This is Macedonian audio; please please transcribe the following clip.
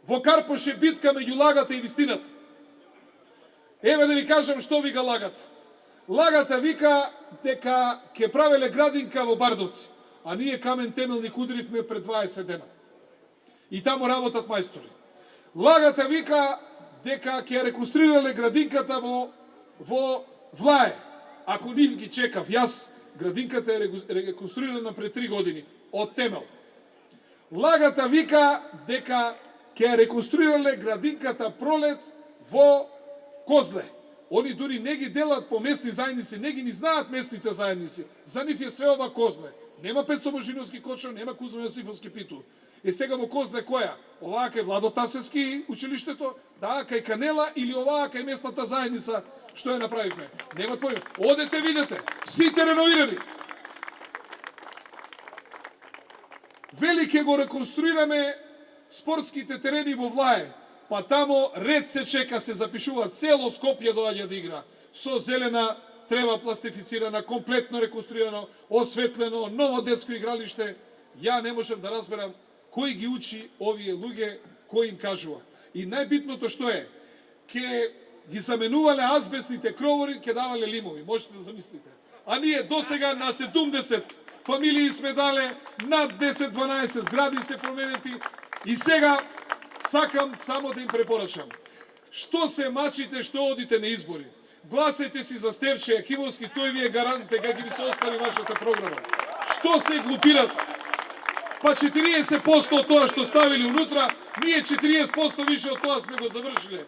Во Карпош е битка меѓу лагата и вистината. Еве да ви кажам што вика лагата. Лагата вика дека ќе правеле градинка во Бардовци, а ние камен темелник удривме пред 20 дена. И таму работат мајстори. Лагата вика дека ќе реконструирале градинката во Влае. Ако нив ги чекав јас, градинката е реконструирана пред 3 години од темел. Лагата вика дека ќе реконструирале градинката Пролет во Козле. Они дури не ги делат по местни заедници, не ги ни знаат местните заедници. За нив е све ова Козле. Нема Пецо Божиновски Кочо, нема Кузма Јосифовски Питу. Е сега во Козле која? Оваа кај Владо Тасевски училиштето, да, кај Канела или оваа кај местната заедница, што ја направивме? Нема појма. Одете видете, сите реновирани. Велике го реконструираме спортските терени во Влае, па тамо ред се чека, се запишува, цело Скопје доаѓа да игра. Со зелена трева пластифицирана, комплетно реконструирано, осветлено, ново детско игралиште. Ја не можам да разберам кој ги учи овие луѓе, кој им кажува. И најбитното што е, ке ги заменувале азбестните кровори, ке давале лимови, можете да замислите. А ние досега на 70 фамилии сме дале, над 10-12 згради се променети и сега сакам само да им препорачам. Што се мачите, што одите на избори? Гласајте си за Стевче Јакимовски, тој ви е гарант дека ќе ви се остари вашата програма. Што се глупират? Па 40% од тоа што ставили унутра, ние 40% више од тоа сме го завршиле.